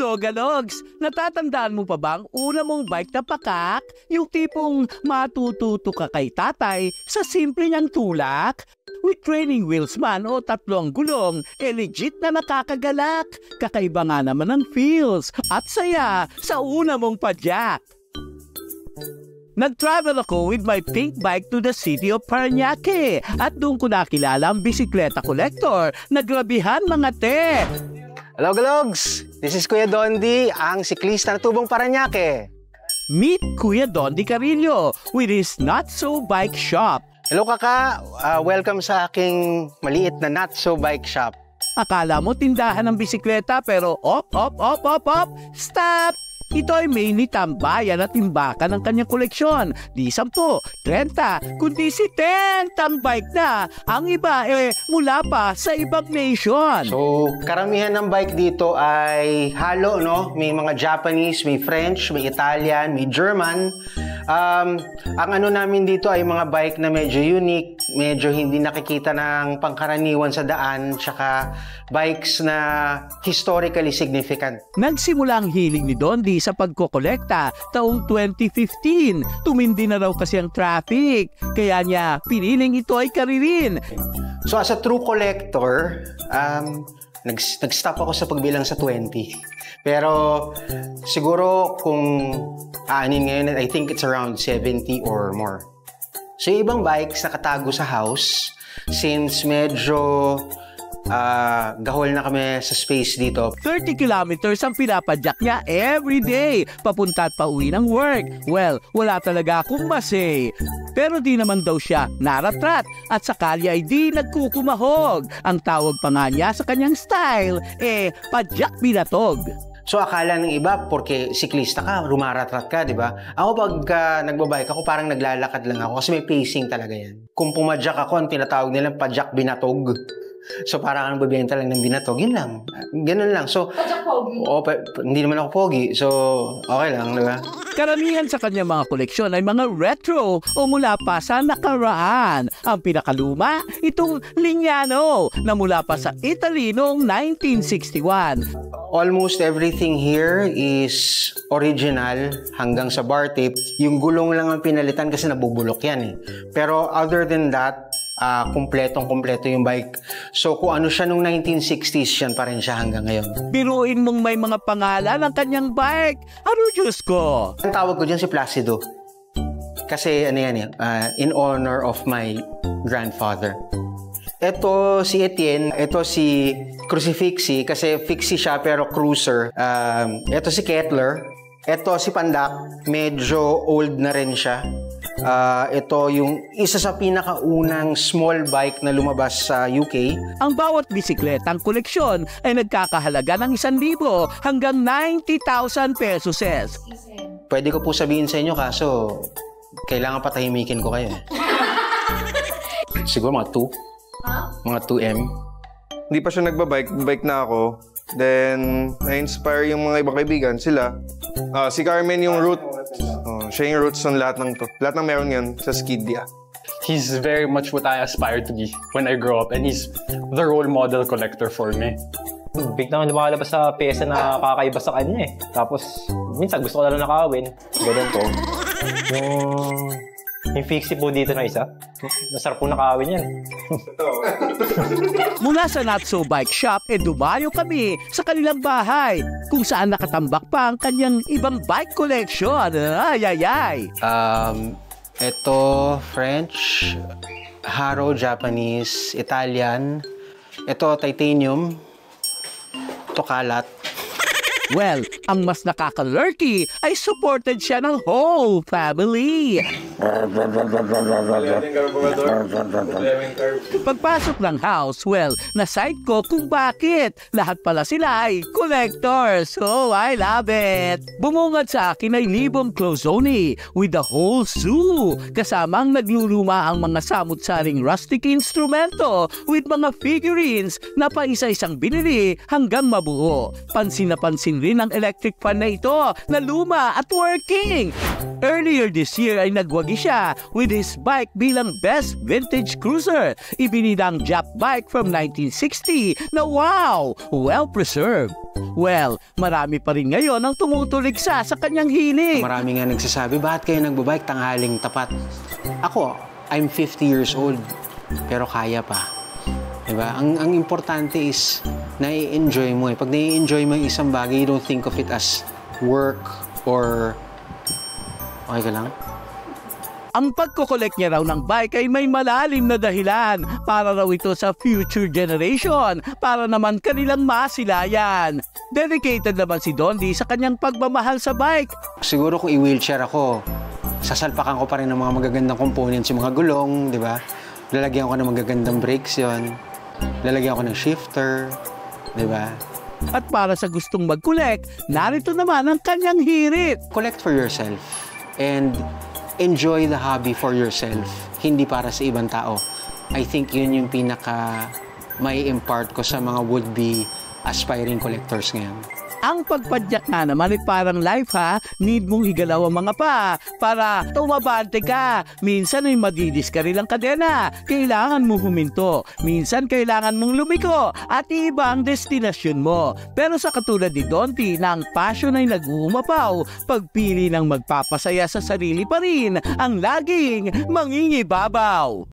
Galog-galogs, natatandaan mo pa bang una mong bike na pakak? Yung tipong matututo ka kay tatay sa simple niyang tulak? With training wheels man o tatlong gulong, legit na nakakagalak. Kakaiba nga naman ang feels at saya sa una mong padyak. Nag-travel ako with my pink bike to the city of Parañaque at doon ko nakilala ang bisikleta collector na grabihan mga te. Hello, Galogs! This is Kuya Dondi, ang siklista na tubong Parañaque. Meet Kuya Dondi Carillo with his Not So Bike Shop. Hello, Kaka! Welcome sa aking maliit na Not So Bike Shop. Akala mo tindahan ng bisikleta pero op! Stop! Ito ay mainly tambayan at timbakan ng kanyang koleksyon. Di 10, 30, kundi si 10 tambike na. Ang iba mula pa sa ibang nation. So, karamihan ng bike dito ay halo, no? May mga Japanese, may French, may Italian, may German. Ang ano namin dito ay mga bike na medyo unique, medyo hindi nakikita ng pangkaraniwan sa daan, tsaka bikes na historically significant. Nagsimula ang hiling ni Dondi sa pagkokolekta taong 2015. Tumindi na raw kasi ang traffic, kaya niya piniling ito ay karirin. So as a true collector, nag-stop ako sa pagbilang sa 20. Pero siguro kung aanin ngayon, I think it's around 70 or more. So yung ibang bikes nakatago sa house, since medyo gahol na kami sa space dito. 30 kilometers ang pinapadyak niya every day, papunta at pauwi ng work. Well, wala talaga akong masay. Pero di naman daw siya naratrat at sakali ay di nagkukumahog. Ang tawag pa nga niya sa kanyang style, padyak binatog. So akala ng iba, porque siklista ka, rumaratrat ka, di ba? Ako pag nagbabike ako, parang naglalakad lang ako kasi may pacing talaga yan. Kung pumadyak ako, ang tinatawag nilang padyak binatog. So parang bibenta lang ng binatog, yun lang. Ganun lang. So, hindi naman ako pogi. So, okay lang, di ba? Karamihan sa kanyang mga koleksyon ay mga retro o mula pa sa nakaraan. Ang pinakaluma, itong Lignano na mula pa sa Italy noong 1961. Almost everything here is original hanggang sa bar tip. Yung gulong lang ang pinalitan kasi nabubulok yan eh. Pero other than that, kumpletong-kumpleto yung bike. So kung ano siya nung 1960s, yan pa rin siya hanggang ngayon. Biruin mong may mga pangalan ng kanyang bike. Ano Diyos ko? Ang tawag ko dyan si Placido. Kasi ano yan in honor of my grandfather. Ito si Etienne, ito si Crucifixie, kasi fixie siya pero cruiser. Ito si Kettler, ito si Pandak, medyo old na rin siya. Ito yung isa sa pinakaunang small bike na lumabas sa UK. Ang bawat bisikletang koleksyon ay nagkakahalaga ng 1,000 hanggang 90,000 pesos. Pwede ko po sabihin sa inyo, kaso kailangan patahimikin ko kayo. Siguro mga 2. Mga 2M. Hindi pa siya nagbabike, bike na ako. Then, na-inspire yung mga ibang kaibigan, sila. Si Carmen yung root. Siya yung roots ng lahat ng to. Lahat ng meron yan sa Skidia. He's very much what I aspire to be when I grow up, and he's the role model collector for me. Biglang lumalabas sa pyesa na kakaiba sa kanya eh. Tapos, minsan gusto ko na lang nakawin. Ganun po. Yung fixie po dito na isa. Nasarap po nakawin yan. Mula sa Not So Bike Shop, dumayo kami sa kanilang bahay kung saan nakatambak pa ang kanyang ibang bike collection. Ay. Ito, French, Haro, Japanese, Italian. Ito, titanium. Ito, kalat. Well, ang mas nakaka-lurky ay supported siya ng whole family. Pagpasok ng house, well, na-sight ko kung bakit. Lahat pala sila ay collectors. Oh, I love it. Bumungad sa akin ay libong closoni with the whole zoo. Kasamang nagluluma ang mga samut-saring rustic instrumento with mga figurines na pa isa-isang binili hanggang mabuo. Pansin na pansin rin ang electric fan na ito na luma at working. Earlier this year ay nagwag Nagwagi siya with his bike bilang best vintage cruiser. Ibinidang Jap bike from 1960 na wow, well-preserved. Well, marami pa rin ngayon ang tumutuligsa sa kanyang hilig. Marami nga nagsasabi, bakit kayo nagbabike tanghaling tapat? Ako, I'm 50 years old, pero kaya pa. Diba? Ang importante is, nai-enjoy mo eh. Pag nai-enjoy mo yung isang bagay, you don't think of it as work or... Okay ka lang? Ang pagkokolekt niya raw ng bike ay may malalim na dahilan para raw ito sa future generation, para naman kanilang masilayan. Dedicated naman si Dondi sa kanyang pagmamahal sa bike. Siguro kung i-wheelchair ako, sasalpakan ko pa rin ng mga magagandang components, yung mga gulong, di ba? Lalagyan ko ng magagandang brakes yon, lalagyan ko ng shifter, di ba? At para sa gustong mag-collect, narito naman ang kanyang hirit. Collect for yourself and enjoy the hobby for yourself, hindi para sa ibang tao. I think yun yung pinaka may impart ko sa mga would-be aspiring collectors ngayon. Ang pagpadyak nga naman ay parang life ha, need mong igalaw ang mga pa para tumabante ka. Minsan ay madidiskari lang kadena, kailangan mo huminto. Minsan kailangan mong lumiko at iba ang destinasyon mo. Pero sa katulad ni Donti na ang passion ay nag-uumapaw, pagpili ng magpapasaya sa sarili pa rin ang laging mangingibabaw.